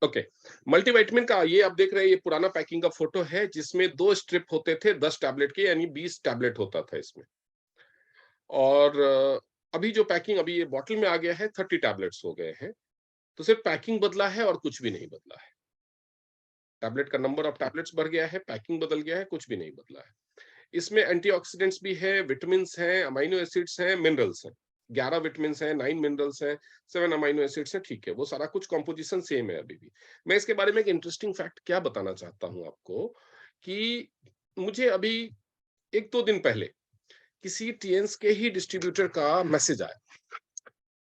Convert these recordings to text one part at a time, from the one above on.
Okay, multivitamin का ये आप देख रहे हैं, ये पुराना पैकिंग का फोटो है जिसमें 2 स्ट्रिप होते थे 10 टैबलेट के, यानी 20 टैबलेट होता था इसमें। और अभी जो पैकिंग अभी ये बॉटल में आ गया है 30 टैबलेट्स हो गए हैं। तो सिर्फ पैकिंग बदला है और कुछ भी नहीं बदला है। टैबलेट का नंबर ऑफ टैबलेट्स बढ़ गया है, पैकिंग बदल गया है, कुछ भी नहीं बदला है। इसमें एंटीऑक्सीडेंट्स भी है, विटामिन्स हैं, अमीनो एसिड्स हैं, मिनरल्स हैं। 11 विटामिन्स हैं, 9 मिनरल्स हैं, 7 अमीनो एसिड्स हैं, ठीक है, वो सारा कुछ कंपोजिशन सेम है अभी भी। मैं इसके बारे में एक इंटरेस्टिंग फैक्ट क्या बताना चाहता हूँ आपको कि मुझे अभी 1-2 दिन पहले किसी टीएन्स के ही डिस्ट्रीब्यूटर का मैसेज आया।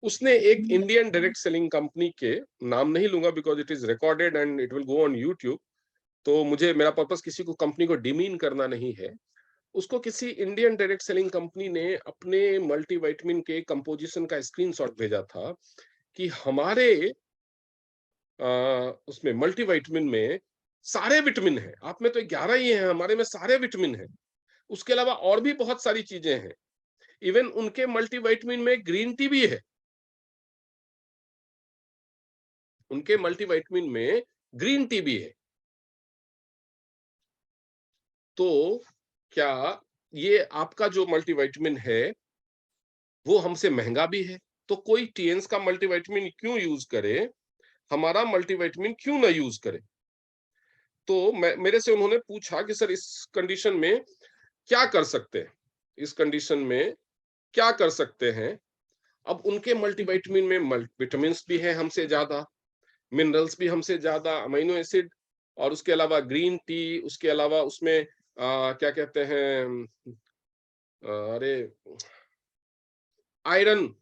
उसने एक इंडियन डायरेक्ट सेलिंग कंपनी के, नाम नहीं लूंगा because it is recorded and it will go on YouTube, तो मुझे मेरा पर्पस किसी को कंपनी को डिमीन करना नहीं है। उसको किसी इंडियन डायरेक्ट सेलिंग कंपनी ने अपने मल्टीविटामिन के कंपोजिशन का स्क्रीनशॉट भेजा था कि हमारे उसमें मल्टीविटामिन में सारे विटामिन हैं, आप में तो 11 ही हैं, हमारे में सारे विटामिन हैं। उसके अलावा और भी बहुत सारी चीजें हैं। इवन उनके मल्टीविटामिन में ग्रीन टी भी है। उनके मल्टीविटामिन में ग्रीन टी भी है। तो क्या ये आपका जो मल्टीविटामिन है वो हमसे महंगा भी है? तो कोई टीएन्स का मल्टीविटामिन क्यों यूज करे, हमारा मल्टीविटामिन क्यों ना यूज करे? तो मेरे से उन्होंने पूछा कि सर इस कंडीशन में क्या कर सकते हैं, इस कंडीशन में क्या कर सकते हैं? अब उनके मल्टीविटामिन में विटामिन भी है हमसे ज्यादा, मिनरल्स भी हमसे ज्यादा, अमीनो एसिड, और उसके अलावा ग्रीन टी, उसके अलावा उसमें क्या कहते हैं, अरे आयरन,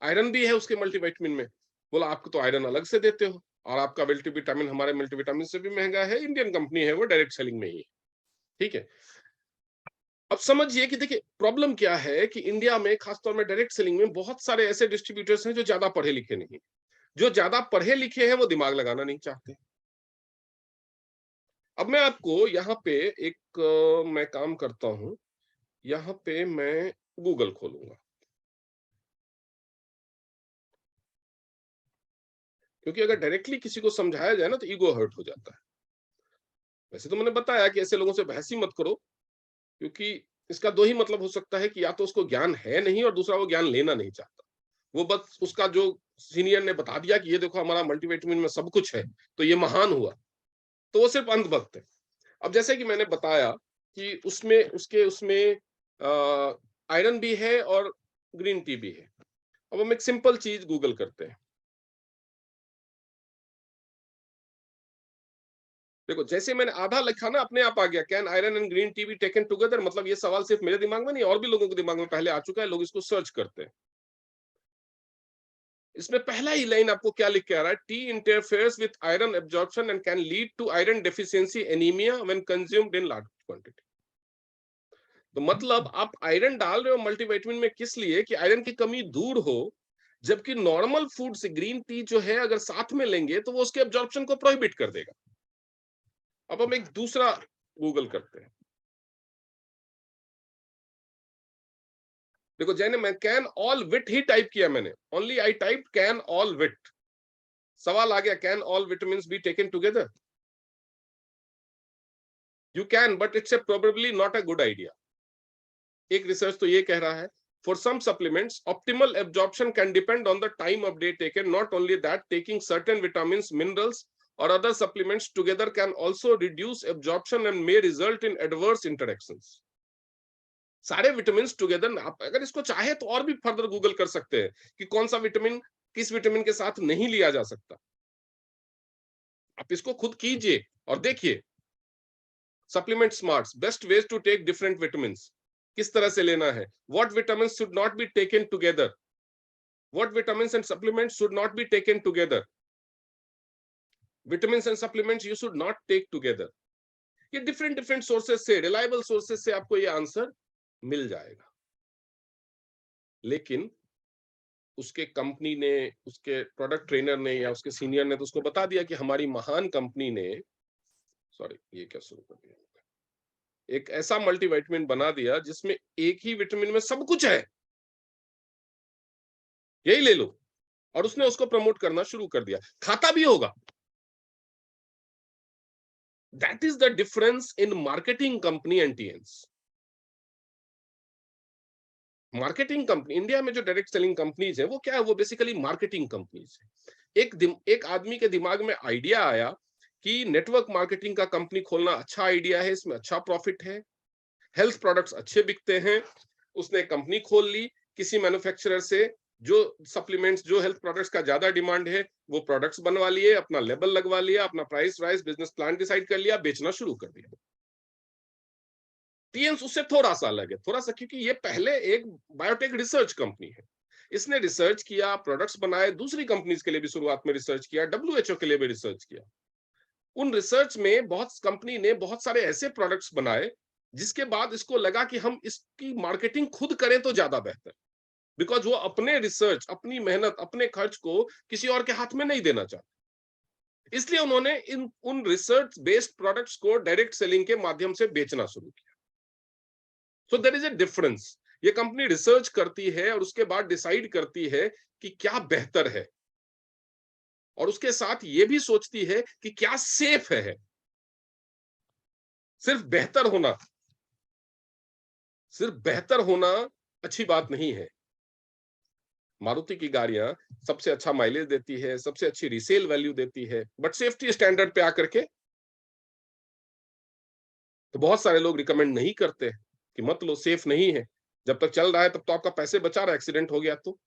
आयरन भी है उसके मल्टीविटामिन में। बोला आपको तो आयरन अलग से देते हो, और आपका मल्टीविटामिन हमारे मल्टीविटामिन से भी महंगा है, इंडियन कंपनी है, वो डायरेक्ट सेलिंग में ही है। ठीक है, अब समझिए कि देखिए प्रॉब्लम क्या है कि इंडिया में खासतौर में डायरेक्ट सेलिंग में बहुत सारे ऐसे डिस्ट्रीब्यूटर्स हैं जो ज्यादा पढ़े लिखे नहीं। जो ज्यादा पढ़े लिखे हैं वो दिमाग लगाना नहीं चाहते। अब मैं आपको यहाँ पे एक मैं काम करता हूं, यहाँ पे मैं गूगल खोलूंगा, क्योंकि अगर डायरेक्टली किसी को समझाया जाए ना तो ईगो हर्ट हो जाता है। वैसे तो मैंने बताया कि ऐसे लोगों से बहस ही मत करो, क्योंकि इसका दो ही मतलब हो सकता है कि या तो उसको ज्ञान है नहीं, और दूसरा वो ज्ञान लेना नहीं चाहता। वो बस उसका जो सीनियर ने बता दिया कि ये देखो हमारा मल्टीविटामिन में सब कुछ है तो ये महान हुआ, तो वो सिर्फ अंधभक्त है। अब जैसे कि मैंने बताया कि उसमें आयरन भी है और ग्रीन टी भी है। अब हम एक सिंपल चीज गूगल करते हैं। देखो जैसे मैंने आधा लिखा ना, अपने आप आ गया, can iron and green tea B taken together. मतलब ये सवाल सिर्फ मेरे दिमाग में नहीं, और भी लोगों के दिमाग में पहले आ चुका है, लोग इसको सर्च करते हैं। इसमें पहला ही लाइन आपको क्या लिख के आ रहा है, tea interferes with iron absorption and can lead to iron deficiency anaemia when consumed in large quantity. तो मतलब आप आयरन डाल रहे हो मल्टीविटामिन में किस लिए, कि आयरन की कमी दूर हो, जबकि नॉर्मल फूड से ग्रीन टी जो है अगर साथ में लेंगे तो वो उसके एब्जॉर्प्शन को प्रोहिबिट कर देगा। अब हम एक दूसरा गूगल करते हैं। देखो जैने मैं कैन ऑल विट ही टाइप किया, मैंने only I type can all vit, सवाल आ गया can all vitamin B taken together. You can but it's a probably not a good idea. एक रिसर्च तो ये कह रहा है, for some supplements optimal absorption can depend on the time of day taken, not only that taking certain vitamin minerals और other supplements together can also reduce absorption and may result in adverse interactions. सारे vitamin together, आप अगर इसको चाहे तो और भी further Google कर सकते हैं कि कौन सा विटामिन किस विटामिन के साथ नहीं लिया जा सकता। आप इसको खुद कीजिए और देखिए। Supplement smarts best ways to take different vitamin, किस तरह से लेना है, what vitamin should not be taken together, what vitamin and supplement should not be taken together, vitamin and supplement you should not take together. ये different different sources से, reliable sources से आपको ये आंसर मिल जाएगा। लेकिन उसके कंपनी ने, उसके प्रोडक्ट ट्रेनर ने या उसके सीनियर ने तो उसको बता दिया कि हमारी महान कंपनी ने, सॉरी ये क्या शुरू कर दिया, एक ऐसा मल्टीविटामिन बना दिया जिसमें एक ही विटामिन में सब कुछ है, यही ले लो। और उसने उसको प्रमोट करना शुरू कर दिया, खाता भी होगा। That is the difference in marketing company and टीएन्स। मार्केटिंग कंपनी इंडिया में जो डायरेक्ट सेलिंग कंपनीज है वो क्या है, वो बेसिकली मार्केटिंग कंपनीज है। एक आदमी के दिमाग में आइडिया आया कि नेटवर्क मार्केटिंग का कंपनी खोलना अच्छा आइडिया है, इसमें अच्छा प्रॉफिट है, हेल्थ प्रोडक्ट्स अच्छे बिकते हैं। उसने कंपनी खोल ली किसी मैन्युफैक्चरर से, जो सप्लीमेंट्स, जो हेल्थ प्रोडक्ट्स का ज्यादा डिमांड है वो प्रोडक्ट्स बनवा लिए, अपना लेबल लगवा लिया, अपना price wise business plan decide कर लिया, बेचना शुरू कर दिया। टीएम्स उससे थोड़ा सा अलग है, थोड़ा सा, क्योंकि ये पहले एक बायोटेक रिसर्च कंपनी है। इसने रिसर्च किया, प्रोडक्ट्स बनाए, दूसरी कंपनीज के लिए भी शुरुआत में रिसर्च किया, डब्ल्यूएचओ के लिए भी रिसर्च किया। उन रिसर्च में बहुत कंपनी ने बहुत सारे ऐसे प्रोडक्ट्स बनाए जिसके बाद इसको लगा कि हम इसकी मार्केटिंग खुद करें तो ज्यादा बेहतर, बिकॉज वो अपने रिसर्च, अपनी मेहनत, अपने खर्च को किसी और के हाथ में नहीं देना चाहते। इसलिए उन्होंने इन उन रिसर्च बेस्ड प्रोडक्ट्स को डायरेक्ट सेलिंग के माध्यम से बेचना शुरू किया। So there is a difference. ये कंपनी रिसर्च करती है और उसके बाद डिसाइड करती है कि क्या बेहतर है, और उसके साथ ये भी सोचती है कि क्या सेफ है। सिर्फ बेहतर होना, सिर्फ बेहतर होना अच्छी बात नहीं है। मारुति की गाड़ियां सबसे अच्छा माइलेज देती है, सबसे अच्छी रीसेल वैल्यू देती है, बट सेफ्टी स्टैंडर्ड पे आकर के तो बहुत सारे लोग रिकमेंड नहीं करते कि मत लो, सेफ नहीं है। जब तक चल रहा है तब तो आपका पैसे बचा रहा है, एक्सीडेंट हो गया तो।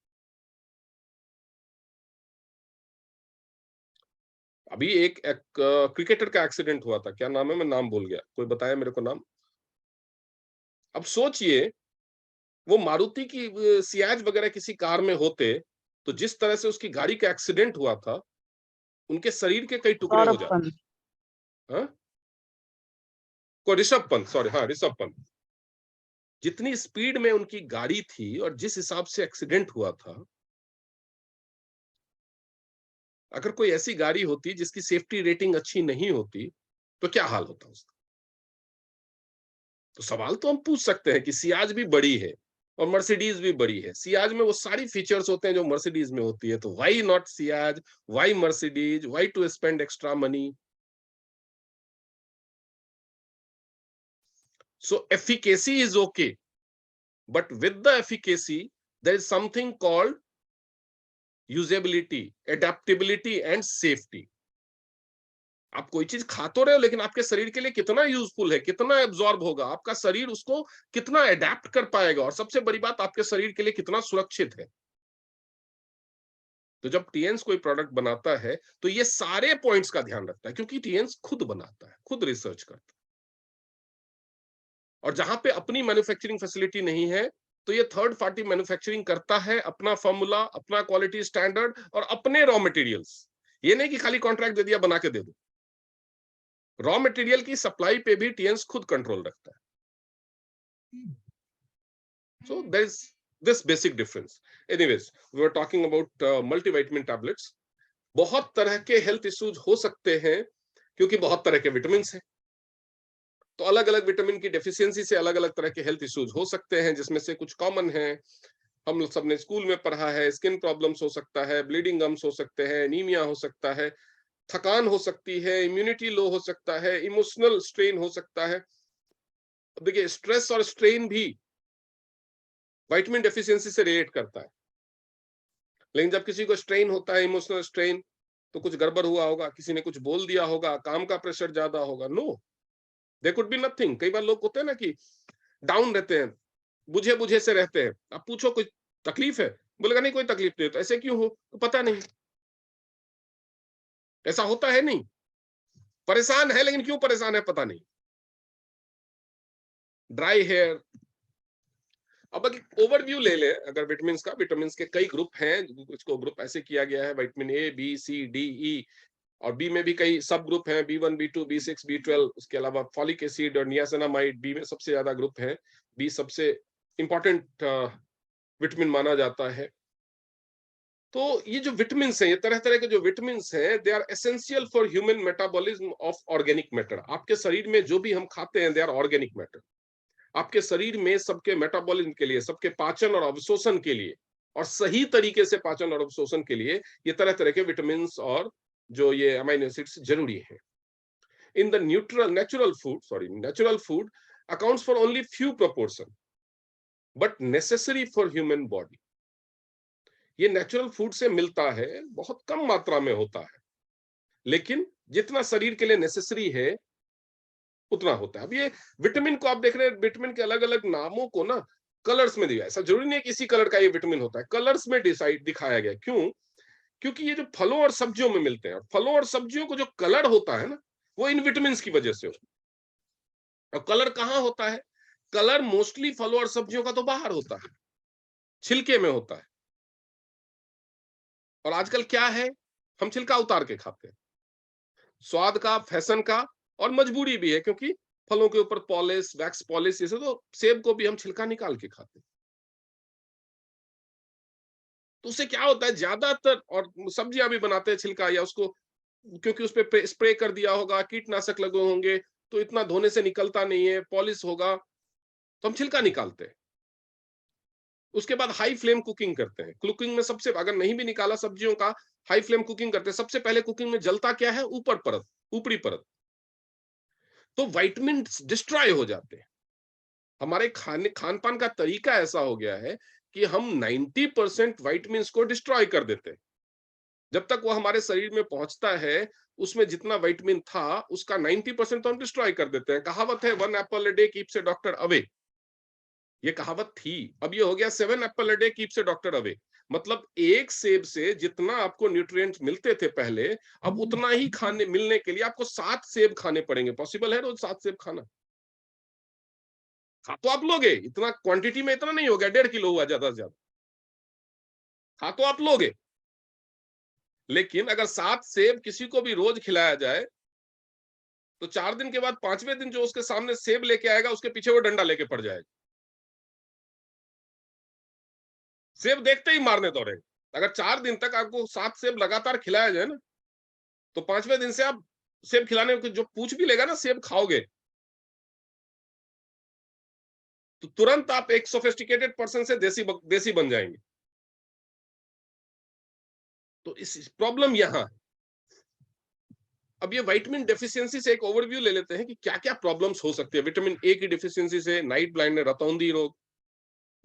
अभी एक क्रिकेटर का एक्सीडेंट हुआ था, क्या नाम है, मैं नाम भूल गया, कोई बताया मेरे को नाम। अब सोचिए, वो मारुति की सियाज वगैरह किसी कार में होते तो जिस तरह से उसकी गाड़ी का एक्सीडेंट हुआ था, उनके शरीर के कई टुकड़े हो सौरभ जाते। पंत। हाँ, को ऋषभ पंत, सॉरी, हाँ ऋषभ पंत। जितनी स्पीड में उनकी गाड़ी थी और जिस हिसाब से एक्सीडेंट हुआ था, अगर कोई ऐसी गाड़ी होती जिसकी सेफ्टी रेटिंग अच्छी नहीं होती तो क्या हाल होता उसका। तो सवाल तो हम पूछ सकते हैं कि सियाज भी बड़ी है और मर्सिडीज भी बड़ी है, सियाज में वो सारी फीचर्स होते हैं जो मर्सिडीज में होती है, तो why not Ciaz, why Mercedes, why to spend extra money. So efficacy is okay, but with the efficacy there is something called usability, adaptability and safety। आप कोई चीज खा तो रहे हो, लेकिन आपके शरीर के लिए कितना यूजफुल है, कितना एब्जॉर्ब होगा, आपका शरीर उसको कितना अडेप्ट कर पाएगा, और सबसे बड़ी बात, आपके शरीर के लिए कितना सुरक्षित है। तो जब टीएंस कोई प्रोडक्ट बनाता है तो ये सारे पॉइंट्स का ध्यान रखता है, क्योंकि टीएंस खुद बनाता है, खुद रिसर्च करता है। और जहां पे अपनी मैन्युफैक्चरिंग फैसिलिटी नहीं है तो ये थर्ड पार्टी मैन्युफैक्चरिंग करता है, अपना फॉर्मूला, अपना क्वालिटी स्टैंडर्ड और अपने रॉ मटेरियल्स। ये नहीं कि खाली कॉन्ट्रैक्ट दे दिया बना के दे दो, रॉ मटेरियल की सप्लाई पे भी टीएंस खुद कंट्रोल रखता है। So there is this basic difference. Anyways, we were talking about multivitamin tablets. बहुत तरह के हेल्थ इश्यूज हो सकते हैं क्योंकि बहुत तरह के विटामिन हैं, तो अलग अलग विटामिन की डेफिशिएंसी से अलग अलग तरह के हेल्थ इश्यूज हो सकते हैं, जिसमें से कुछ कॉमन है, हम लोग सबने स्कूल में पढ़ा है। स्किन प्रॉब्लम्स हो सकता है, ब्लीडिंग गम्स हो सकते हैं, एनीमिया हो सकता है, थकान हो सकती है, इम्यूनिटी लो हो सकता है, इमोशनल स्ट्रेन हो सकता है। देखिए, स्ट्रेस और स्ट्रेन भी विटामिन डेफिशिएंसी से रिलेट करता है। लेकिन जब किसी को स्ट्रेन होता है, इमोशनल स्ट्रेन, तो कुछ गड़बड़ हुआ होगा, किसी ने कुछ बोल दिया होगा, काम का प्रेशर ज्यादा होगा। No, they could be nothing. कई बार लोग होते हैं ना कि डाउन रहते हैं, बुझे बुझे से रहते हैं, अब पूछो कोई तकलीफ है, बोलेगा नहीं कोई तकलीफ नहीं। तो ऐसे क्यों हो, तो पता नहीं, ऐसा होता है नहीं, परेशान है लेकिन क्यों परेशान है पता नहीं, ड्राई हेयर। अब अगर ओवरव्यू ले ले अगर विटामिन का, विटामिन के कई ग्रुप हैं, इसको ग्रुप ऐसे किया गया है, vitamin A, B, C, D, E, और बी में भी कई सब ग्रुप हैं, B1, B2, B6, B12, उसके अलावा फॉलिक एसिड और नियासिनामाइड। बी में सबसे ज्यादा ग्रुप हैं, बी सबसे इंपॉर्टेंट विटामिन माना जाता है। तो ये जो विटामिन हैं, ये तरह तरह के जो विटामिन हैं, they are essential for human metabolism of organic matter. आपके शरीर में जो भी हम खाते हैं, दे आर ऑर्गेनिक मैटर। आपके शरीर में सबके मेटाबॉलिज्म के लिए, सबके पाचन और अवशोषण के लिए और सही तरीके से पाचन और अवशोषण के लिए ये तरह तरह के विटामिन और जो ये अमीनो एसिड्स जरूरी है। In the natural food accounts for only few proportion but necessary for human body। ये नेचुरल फूड से मिलता है, बहुत कम मात्रा में होता है, लेकिन जितना शरीर के लिए नेसेसरी है उतना होता है। अब ये विटामिन को आप देख रहे हैं, विटामिन के अलग अलग नामों को ना कलर्स में दिया, ऐसा जरूरी नहीं है कि इसी कलर का ये विटामिन होता है, कलर्स में डिसाइड दिखाया गया। क्यों? क्योंकि ये जो फलों और सब्जियों में मिलते हैं, और फलों और सब्जियों को जो कलर होता है ना, वो इन विटामिन की वजह से होता है। अब कलर कहाँ होता है? कलर मोस्टली फलों और सब्जियों का तो बाहर होता है, छिलके में होता है। और आजकल क्या है, हम छिलका उतार के खाते हैं, स्वाद का, फैशन का, और मजबूरी भी है, क्योंकि फलों के ऊपर पॉलिश, वैक्स पॉलिश, जैसे तो सेब को भी हम छिलका निकाल के खाते हैं। तो उससे क्या होता है, ज्यादातर, और सब्जियां भी बनाते हैं छिलका, या उसको क्योंकि उस पर स्प्रे कर दिया होगा, कीटनाशक लगे होंगे, तो इतना धोने से निकलता नहीं है, पॉलिश होगा, तो हम छिलका निकालते हैं। उसके बाद हाई फ्लेम कुकिंग करते हैं। कुकिंग में सबसे, अगर नहीं भी निकाला सब्जियों का, हाई फ्लेम कुकिंग करते हैं। सबसे पहले कुकिंग में जलता क्या है? ऊपर परत, ऊपरी परत, तो विटामिन डिस्ट्रॉय हो जाते हैं। हमारे खान पान का तरीका ऐसा हो गया है कि हम 90% विटामिन को डिस्ट्रॉय कर देते हैं। जब तक वो हमारे शरीर में पहुंचता है, उसमें जितना विटामिन था उसका 90% तो हम डिस्ट्रॉय कर देते हैं। कहावत है, 1 Apple a day keeps a doctor away. ये कहावत थी, अब ये हो गया 7 Apple a day keeps a doctor away. मतलब एक सेब से जितना आपको न्यूट्रिएंट्स मिलते थे पहले, अब उतना ही खाने मिलने के लिए आपको 7 सेब खाने पड़ेंगे। पॉसिबल है रोज 7 सेब खाना? खा तो आप लोगे, इतना क्वांटिटी में इतना नहीं हो गया, 1.5 किलो हुआ ज्यादा से ज्यादा, खा तो आप लोगे। लेकिन अगर 7 सेब किसी को भी रोज खिलाया जाए, तो 4 दिन के बाद 5वें दिन जो उसके सामने सेब लेके आएगा, उसके पीछे वो डंडा लेके पड़ जाएगा, सेब देखते ही मारने दौड़ेगा। अगर 4 दिन तक आपको 7 सेब लगातार खिलाया जाए ना, तो 5वें दिन से आप सेब खिलाने को जो पूछ भी लेगा ना, सेब खाओगे, तो तुरंत आप एक सोफिस्टिकेटेड पर्सन से देसी बन जाएंगे। तो इस प्रॉब्लम यहां है। अब ये विटामिन डेफिशिएंसी से एक ओवरव्यू ले लेते हैं कि क्या क्या प्रॉब्लम्स हो सकती है विटामिन ए की डेफिशिएंसी से। नाइट ब्लाइंडनेस, रतौंधी रोग,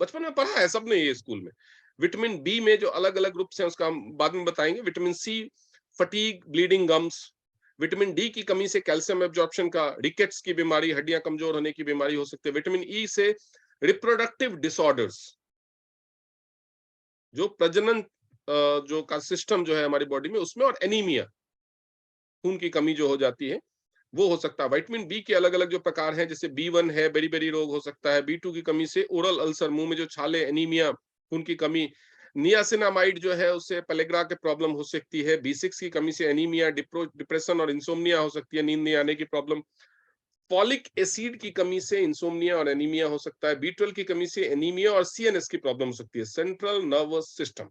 बचपन में पढ़ा है सबने ये स्कूल में। विटामिन बी में जो अलग अलग ग्रुप्स हैं उसका हम बाद में बताएंगे। Vitamin C, fatigue, bleeding gums. Vitamin D की कमी से कैल्शियम एब्जॉर्प्शन का, रिकेट्स की बीमारी, हड्डियां कमजोर होने की बीमारी हो सकती है। विटामिन ई से रिप्रोडक्टिव डिसऑर्डर्स, जो प्रजनन जो का सिस्टम जो है हमारी बॉडी में, उसमें, और एनीमिया, खून की कमी जो हो जाती है, वो हो सकता है। विटामिन बी के अलग अलग जो प्रकार हैं, जैसे बी1 है, बेरी बेरी रोग हो सकता है। बी2 की कमी से ओरल अल्सर, मुंह में जो छाले, एनीमिया, खून की कमी। नियासिनामाइड जो है उससे पेलेग्रा के प्रॉब्लम हो सकती है। बी6 की कमी से एनीमिया, डिप्रेशन और इंसोम्निया हो सकती है, नींद नहीं आने की प्रॉब्लम। फॉलिक एसिड की कमी से इंसोम्निया और एनीमिया हो सकता है। बी12 की कमी से एनीमिया और सीएनएस की प्रॉब्लम हो सकती है, सेंट्रल नर्वस सिस्टम।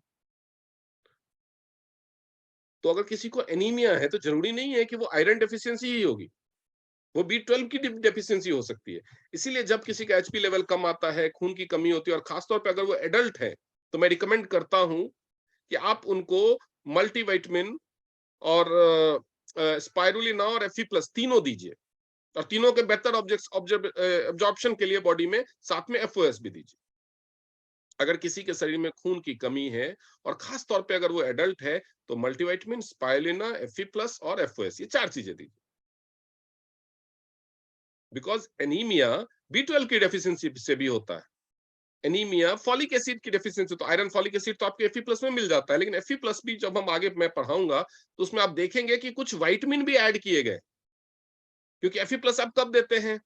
तो अगर किसी को एनीमिया है, तो जरूरी नहीं है कि वो आयरन डेफिशिएंसी ही होगी, वो बी12 की डेफिशिएंसी हो सकती है। इसीलिए जब किसी का एचपी लेवल कम आता है, खून की कमी होती है, और खासतौर पर अगर वो एडल्ट है, तो मैं रिकमेंड करता हूं कि आप उनको मल्टीविटामिन और स्पाइरुलिना और एफी प्लस तीनों दीजिए, और तीनों के बेहतर ऑब्जॉर्प्शन के लिए बॉडी में साथ में एफओएस भी दीजिए। अगर किसी के शरीर में खून की कमी है, और खास तौर पे अगर वो एडल्ट है, तो मल्टीविटामिन, स्पाइरुलिना, एफी प्लस और एफओएस, ये 4 चीजें दीजिए। बिकॉज एनीमिया बी12 की डेफिशिएंसी से भी होता है। एनीमिया फॉलिक एसिड की डेफिशिएंसी, तो आयरन, फॉलिक एसिड तो आपके एफी प्लस में मिल जाता है, लेकिन एफी प्लस भी जब हम आगे मैं पढ़ाऊंगा, तो उसमें आप देखेंगे कि कुछ विटामिन भी ऐड किए गए। क्योंकि एफी प्लस आप कब देते हैं?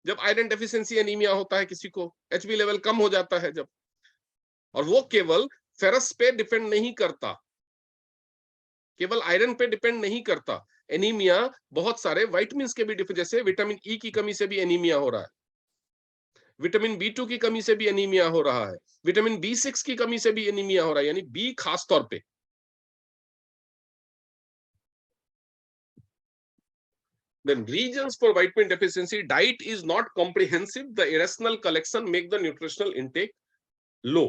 जब आयरन डेफिशिएंसी, एनीमिया होता है, किसी को एचबी लेवल कम हो जाता है जब। और वो केवल फेरस पे डिपेंड नहीं करता, केवल आयरन पे डिपेंड नहीं करता। एनीमिया बहुत सारे विटामिन के भी जैसे विटामिन ई की कमी से भी एनीमिया हो रहा है, विटामिन बी2 की कमी से भी एनीमिया हो रहा है, विटामिन बी6 की कमी से भी एनीमिया हो रहा है, यानी बी खास तौर पे। Then reasons for vitamin deficiency: diet is not comprehensive, the irrational collection make the nutritional intake low।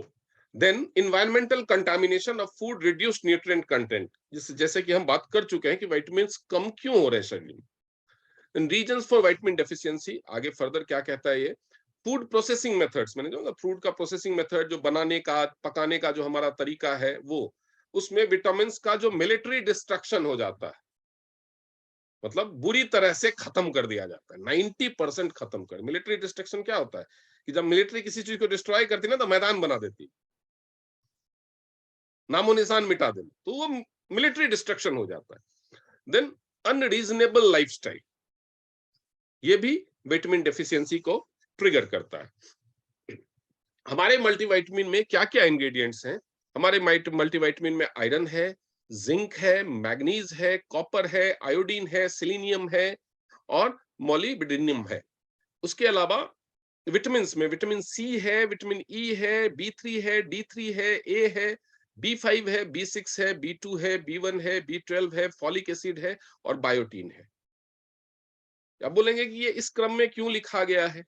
Then environmental contamination of food reduced nutrient content, जैसे कि हम बात कर चुके हैं कि विटामिन्स कम क्यों हो रहे हैं शरीर में। रीजंस फॉर विटामिन डेफिशिएंसी, आगे फर्दर क्या कहता है ये, फूड प्रोसेसिंग मेथड्स, मैंने जो फूड का प्रोसेसिंग मेथड, जो बनाने का पकाने का जो हमारा तरीका है, वो उसमें विटामिन का जो मिलिट्री डिस्ट्रक्शन हो जाता है, मतलब बुरी तरह से खत्म कर दिया जाता है, 90% खत्म कर। मिलिट्री डिस्ट्रक्शन क्या होता है कि जब मिलिट्री किसी चीज को डिस्ट्रॉय करती है ना, तो मैदान बना देती, नामो निशान मिटा देना, तो वो मिलिट्री डिस्ट्रक्शन हो जाता है। देन अनरीजनेबल लाइफस्टाइल, ये भी विटामिन डेफिशिएंसी को ट्रिगर करता है। हमारे मल्टीविटामिन में क्या क्या इंग्रेडिएंट्स हैं? हमारे मल्टीविटामिन में आयरन है, जिंक है, मैग्नीज है, कॉपर है, आयोडीन है, सेलेनियम है और मोलिब्डेनम है। उसके अलावा विटामिन में विटामिन सी है, विटामिन ई है, बी3 है, डी3 है, ए है, बी5 है, बी6 है, बी2 है, बी1 है, बी12 है, फॉलिक एसिड है और बायोटीन है। अब बोलेंगे कि ये इस क्रम में क्यों लिखा गया है,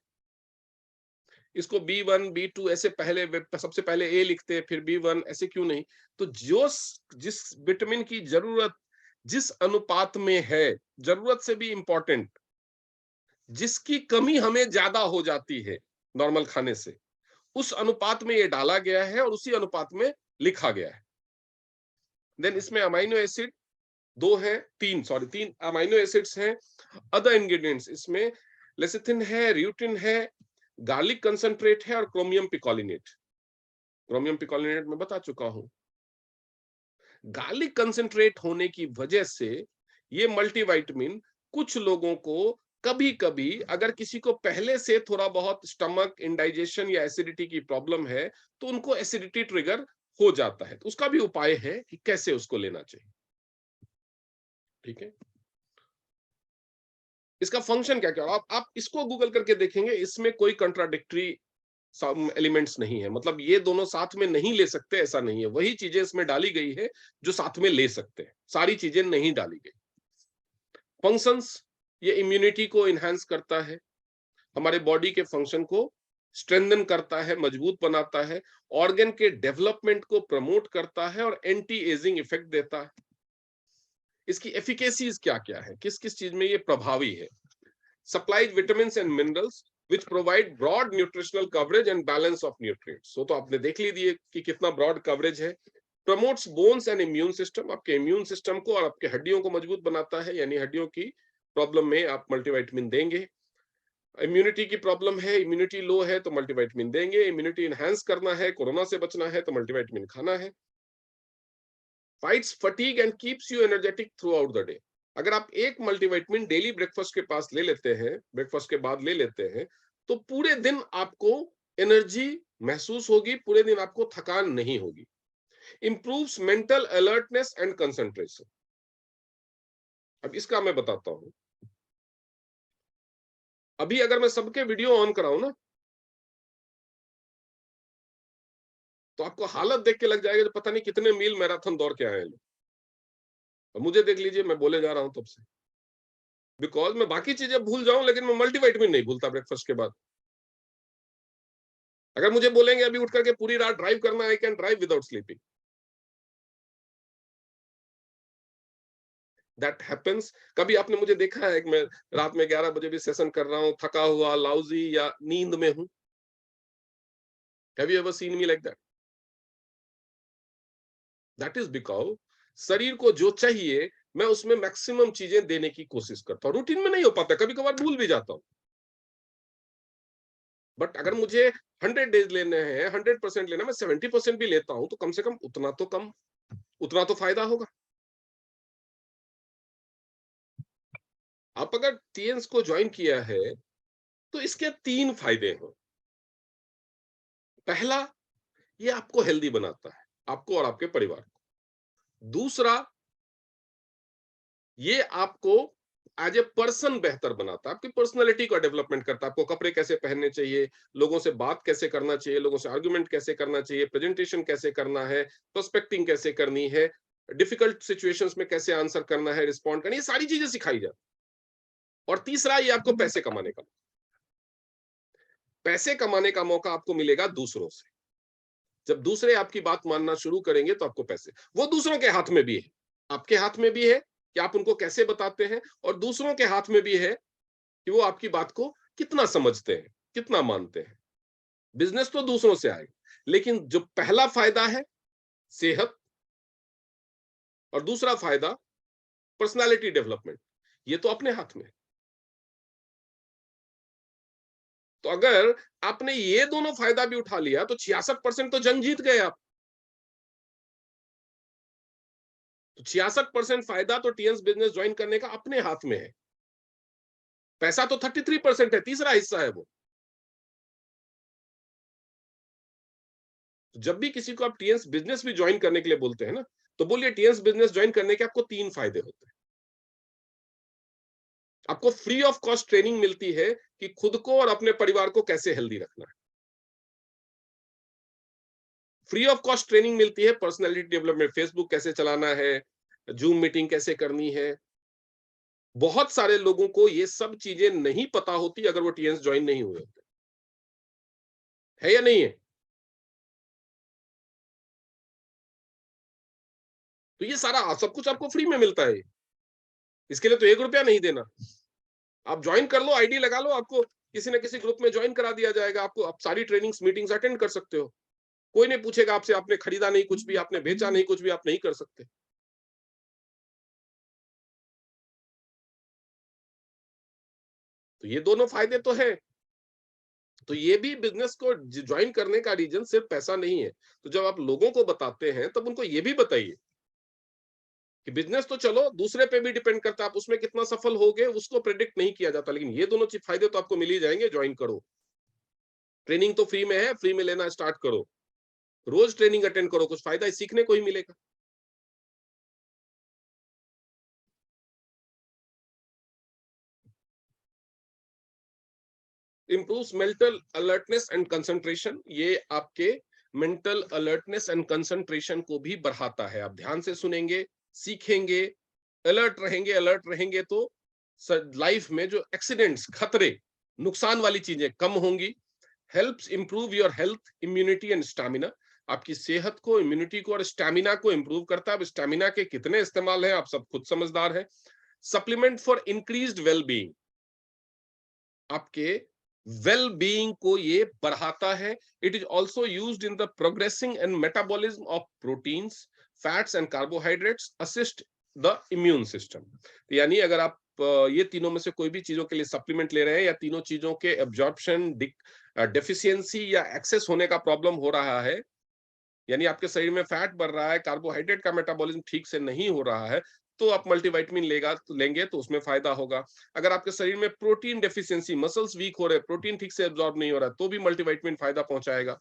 इसको B1 B2 ऐसे पहले, सबसे पहले ए लिखते हैं फिर B1, ऐसे क्यों नहीं? तो जो जिस विटामिन की जरूरत जिस अनुपात में है, जरूरत से भी इंपॉर्टेंट, जिसकी कमी हमें ज्यादा हो जाती है नॉर्मल खाने से, उस अनुपात में ये डाला गया है और उसी अनुपात में लिखा गया है। देन इसमें अमाइनो एसिड तीन अमाइनो एसिड्स हैं। अदर इंग्रेडिएंट्स इसमें लेसिथिन है, र्यूटिन है, गार्लिक कंसंट्रेट है और क्रोमियम पिकोलिनेट। क्रोमियम पिकोलिनेट मैं बता चुका हूं। गार्लिक कंसंट्रेट होने की वजह से ये मल्टीविटामिन कुछ लोगों को कभी कभी, अगर किसी को पहले से थोड़ा बहुत स्टमक इंडाइजेशन या एसिडिटी की प्रॉब्लम है, तो उनको एसिडिटी ट्रिगर हो जाता है। तो उसका भी उपाय है कि कैसे उसको लेना चाहिए। ठीक है, इसका फंक्शन क्या क्या, आप इसको गूगल करके देखेंगे, इसमें कोई कंट्राडिक्टरी एलिमेंट्स नहीं है, मतलब ये दोनों साथ में नहीं ले सकते, ऐसा नहीं है। वही चीजें इसमें डाली गई है जो साथ में ले सकते हैं, सारी चीजें नहीं डाली गई। फंक्शंस, ये इम्यूनिटी को इनहेंस करता है, हमारे बॉडी के फंक्शन को स्ट्रेंथन करता है, मजबूत बनाता है, ऑर्गन के डेवलपमेंट को प्रमोट करता है और एंटी एजिंग इफेक्ट देता है। इसकी एफिकेसीज क्या क्या है, किस किस चीज में ये प्रभावी है? Supplies vitamins and minerals which provide broad nutritional coverage and balance of nutrients। so तो आपने देख लीजिए कि कितना ब्रॉड कवरेज है। Promotes bones and immune system, आपके इम्यून सिस्टम को और आपके हड्डियों को मजबूत बनाता है, यानी हड्डियों की प्रॉब्लम में आप मल्टीविटामिन देंगे। इम्यूनिटी की प्रॉब्लम है, इम्यूनिटी लो है तो मल्टीविटामिन देंगे। इम्यूनिटी एनहांस करना है, कोरोना से बचना है तो मल्टीविटामिन खाना है। Fights fatigue and keeps you energetic through out the day. अगर आप एक मल्टीविटामिन डेली ब्रेकफास्ट के पास ले लेते हैं, ब्रेकफास्ट के बाद ले लेते हैं, तो पूरे दिन आपको एनर्जी महसूस होगी, पूरे दिन आपको थकान नहीं होगी। Improves mental alertness and concentration. अब इसका मैं बताता हूं। अभी अगर मैं सबके वीडियो ऑन कराऊं ना, तो आपको हालत देख के लग जाएगा, तो पता नहीं कितने मील मैराथन दौड़ के आए हैं लोग। और मुझे देख लीजिए, मैं बोले जा रहा हूं तब से, बिकॉज मैं बाकी चीजें भूल जाऊं लेकिन मैं मल्टीविटामिन नहीं भूलता ब्रेकफास्ट के बाद। अगर मुझे बोलेंगे अभी उठ करके पूरी रात ड्राइव करना, I can drive without sleeping. That happens. कभी आपने मुझे देखा है कि मैं रात में 11 बजे भी सेशन कर रहा हूं, थका हुआ, लाउजी या नींद में हूं? Have you ever seen me like that? That is because शरीर को जो चाहिए मैं उसमें मैक्सिमम चीजें देने की कोशिश करता हूँ। रूटीन में नहीं हो पाता, कभी कभार भूल भी जाता हूँ। बट अगर मुझे 100 डेज लेने हैं, 100% लेना, मैं 70% भी लेता हूं, तो कम से कम उतना तो कम, उतना तो फायदा होगा। आप अगर टीएन्स को ज्वाइन किया है तो इसके 3 फायदे हैं। पहला, ये आपको हेल्दी बनाता है, आपको और आपके परिवार को। दूसरा, ये आपको एज ए पर्सन बेहतर बनाता है, आपकी पर्सनैलिटी का डेवलपमेंट करता है। आपको कपड़े कैसे पहनने चाहिए, लोगों से बात कैसे करना चाहिए, लोगों से आर्गुमेंट कैसे करना चाहिए, प्रेजेंटेशन कैसे करना है, प्रोस्पेक्टिंग कैसे करनी है, डिफिकल्ट सिचुएशंस में कैसे आंसर करना है, रिस्पॉन्ड करनी है, ये सारी चीजें सिखाई जाती। और तीसरा, ये आपको पैसे कमाने का मौका आपको मिलेगा दूसरों से। जब दूसरे आपकी बात मानना शुरू करेंगे तो आपको पैसे, वो दूसरों के हाथ में भी है, आपके हाथ में भी है कि आप उनको कैसे बताते हैं, और दूसरों के हाथ में भी है कि वो आपकी बात को कितना समझते हैं, कितना मानते हैं। बिजनेस तो दूसरों से आएगा, लेकिन जो पहला फायदा है सेहत, और दूसरा फायदा पर्सनालिटी डेवलपमेंट, ये तो अपने हाथ में है। तो अगर आपने ये दोनों फायदा भी उठा लिया तो 66% तो जंग जीत गए आप। तो 66% फायदा तो टीएन्स बिजनेस ज्वाइन करने का अपने हाथ में है। पैसा तो 33% है, तीसरा हिस्सा है वो। तो जब भी किसी को आप टीएन्स बिजनेस भी ज्वाइन करने के लिए बोलते हैं ना, तो बोलिए टीएन्स बिजनेस ज्वाइन करने के आपको 3 फायदे होते हैं। आपको फ्री ऑफ कॉस्ट ट्रेनिंग मिलती है कि खुद को और अपने परिवार को कैसे हेल्दी रखना है। फ्री ऑफ कॉस्ट ट्रेनिंग मिलती है पर्सनालिटी डेवलपमेंट, फेसबुक कैसे चलाना है, जूम मीटिंग कैसे करनी है। बहुत सारे लोगों को ये सब चीजें नहीं पता होती अगर वो टीएन्स ज्वाइन नहीं हुए होते। है या नहीं है? तो ये सारा सब कुछ आपको फ्री में मिलता है। इसके लिए तो 1 रुपया नहीं देना। आप ज्वाइन कर लो, आईडी लगा लो, आपको किसी न किसी ग्रुप में ज्वाइन करा दिया जाएगा। आपको आप सारी ट्रेनिंग्स मीटिंग्स अटेंड कर सकते हो। कोई नहीं पूछेगा आपसे, आपने खरीदा नहीं कुछ भी, आपने बेचा नहीं कुछ भी, आप नहीं कर सकते। तो ये दोनों फायदे तो है। तो ये भी बिजनेस को ज्वाइन करने का रीजन सिर्फ पैसा नहीं है। तो जब आप लोगों को बताते हैं तब उनको ये भी बताइए कि बिजनेस तो चलो दूसरे पे भी डिपेंड करता है, आप उसमें कितना सफल होगे उसको प्रेडिक्ट नहीं किया जाता, लेकिन ये दोनों चीज फायदे तो आपको मिल ही जाएंगे, ज्वाइन करो। ट्रेनिंग तो फ्री में है, फ्री में लेना स्टार्ट करो, रोज ट्रेनिंग अटेंड करो, कुछ फायदा सीखने को ही मिलेगा। Improves mental alertness and concentration, ये आपके मेंटल अलर्टनेस एंड कंसंट्रेशन को भी बढ़ाता है। आप ध्यान से सुनेंगे, सीखेंगे, अलर्ट रहेंगे तो लाइफ में जो एक्सीडेंट्स, खतरे, नुकसान वाली चीजें कम होंगी। Helps improve your health, immunity and stamina, आपकी सेहत को, इम्यूनिटी को और स्टैमिना को इंप्रूव करता है। अब स्टैमिना के कितने इस्तेमाल हैं आप सब खुद समझदार हैं। Supplement for increased well being, आपके वेल बीइंग को ये बढ़ाता है। It is also used in the progressing and metabolism of proteins, fats and carbohydrates, assist the immune system. यानी अगर आप ये तीनों में से कोई भी चीजों के लिए सप्लीमेंट ले रहे हैं, या तीनों चीजों के एब्जॉर्प्शन डेफिशिएंसी या एक्सेस होने का प्रॉब्लम हो रहा है, यानी आपके शरीर में फैट बढ़ रहा है, कार्बोहाइड्रेट का मेटाबॉलिज्म ठीक से नहीं हो रहा है, तो आप मल्टीविटामिन लेंगे तो उसमें फायदा होगा। अगर आपके शरीर में प्रोटीन डेफिशिएंसी, मसल्स वीक हो रहे हैं, प्रोटीन ठीक से एब्जॉर्ब नहीं हो रहा है, तो भी मल्टीविटामिन फायदा पहुंचाएगा।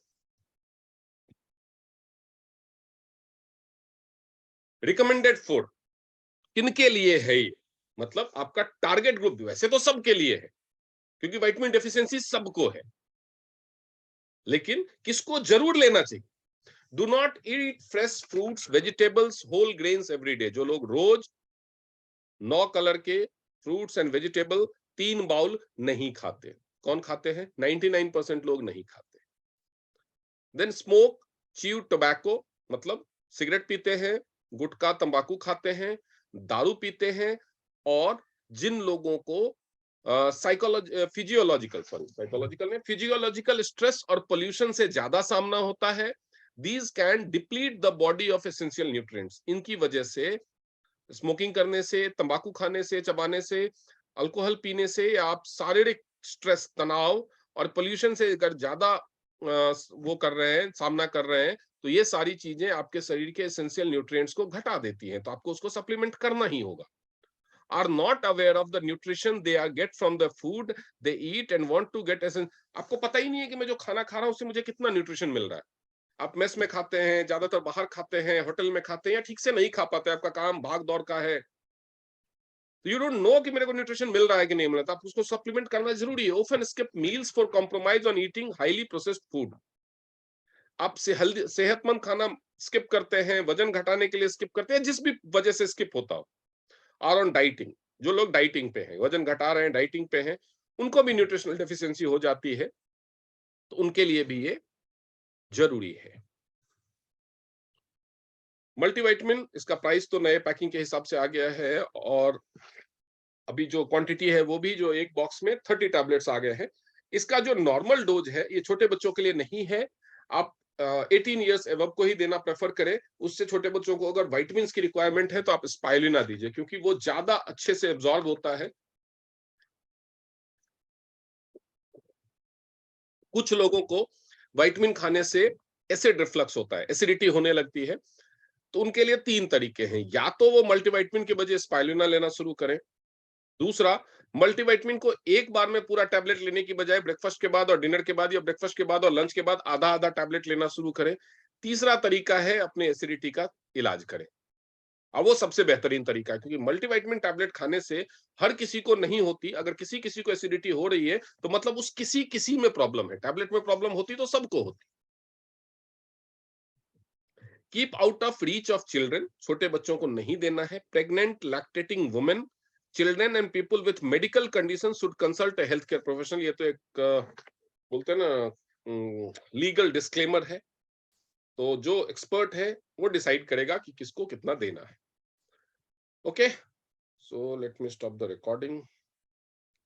रिकमेंडेड फूड किनके लिए है ये? मतलब आपका टारगेट ग्रुप वैसे तो सबके लिए है, क्योंकि विटामिन डेफिशिएंसी सबको है, लेकिन किसको जरूर लेना चाहिए? Do not eat fresh fruits, vegetables, whole grains every day. जो लोग रोज 9 कलर के फ्रूट्स एंड वेजिटेबल 3 बाउल नहीं खाते, कौन खाते हैं? 99% लोग नहीं खाते। देन स्मोक, च्यू टोबैको, मतलब सिगरेट पीते हैं, गुटखा तंबाकू खाते हैं, दारू पीते हैं, और जिन लोगों को फिजियोलॉजिकल स्ट्रेस और पोल्यूशन से ज्यादा सामना होता है, these can deplete the body of essential nutrients. इनकी वजह से, स्मोकिंग करने से, तंबाकू खाने से, चबाने से, अल्कोहल पीने से, या आप शारीरिक स्ट्रेस, तनाव और पोल्यूशन से अगर ज्यादा वो कर रहे हैं, सामना कर रहे हैं, तो ये सारी चीजें आपके शरीर के एसेंशियल न्यूट्रिएंट्स को घटा देती हैं, तो आपको उसको सप्लीमेंट करना ही होगा। Are not aware of the nutrition they are get from the food they eat and want to get essence, आपको पता ही नहीं है कि मैं जो खाना खा रहा हूं उससे मुझे कितना न्यूट्रिशन मिल रहा है। आप मेस में खाते हैं, ज्यादातर बाहर खाते हैं, होटल में खाते हैं, या ठीक से नहीं खा पाते, आपका काम भाग दौड़ का है, तो यू डोंट नो कि मेरे को न्यूट्रिशन मिल रहा है कि नहीं मिल रहा, तो आप उसको सप्लीमेंट करना जरूरी है। Often skip meals for compromise on eating highly processed food, आप सेहतमंद खाना स्किप करते हैं, वजन घटाने के लिए स्किप करते हैं, जिस भी वजह से स्किप होता हो। आर ऑन डाइटिंग, जो लोग डाइटिंग पे हैं, वजन घटा रहे हैं, डाइटिंग पे हैं, उनको भी न्यूट्रिशनल डेफिशिएंसी हो जाती है, तो उनके लिए भी ये जरूरी है। मल्टीविटामिन, इसका प्राइस तो नए पैकिंग के हिसाब से आ गया है, और अभी जो क्वांटिटी है वो भी, जो एक बॉक्स में 30 टैबलेट्स आ गए हैं। इसका जो नॉर्मल डोज है ये छोटे बच्चों के लिए नहीं है। आप 18 इयर्स एबव को ही देना प्रेफर करें। उससे छोटे बच्चों को अगर विटामिन की रिक्वायरमेंट है तो आप स्पाइरुलिना दीजिए, क्योंकि वो ज्यादा अच्छे से एब्जॉर्ब होता है। कुछ लोगों को विटामिन खाने से एसिड रिफ्लक्स होता है, एसिडिटी होने लगती है। तो उनके लिए 3 तरीके हैं, या तो वो मल्टीविटामिन की बजाय स्पाइरुलिना लेना शुरू करें। दूसरा, मल्टीविटामिन को एक बार में पूरा टैबलेट लेने की बजाय ब्रेकफास्ट के बाद और डिनर के बाद, या ब्रेकफास्ट के बाद और लंच के बाद आधा आधा टैबलेट लेना शुरू करें। तीसरा तरीका है अपने एसिडिटी का इलाज करें, और वो सबसे बेहतरीन तरीका है, क्योंकि मल्टीविटामिन टैबलेट खाने से हर किसी को नहीं होती। अगर किसी किसी को एसिडिटी हो रही है तो मतलब उस किसी किसी में प्रॉब्लम है। टैबलेट में प्रॉब्लम होती तो सबको होती। Keep out of reach of children, छोटे बच्चों को नहीं देना है। Pregnant, lactating women, children and people with medical condition should consult A health care professional. ये तो एक बोलते हैं ना, लीगल डिस्क्लेमर है। तो जो एक्सपर्ट है वो डिसाइड करेगा कि किसको कितना देना है। Okay, so let me stop the recording.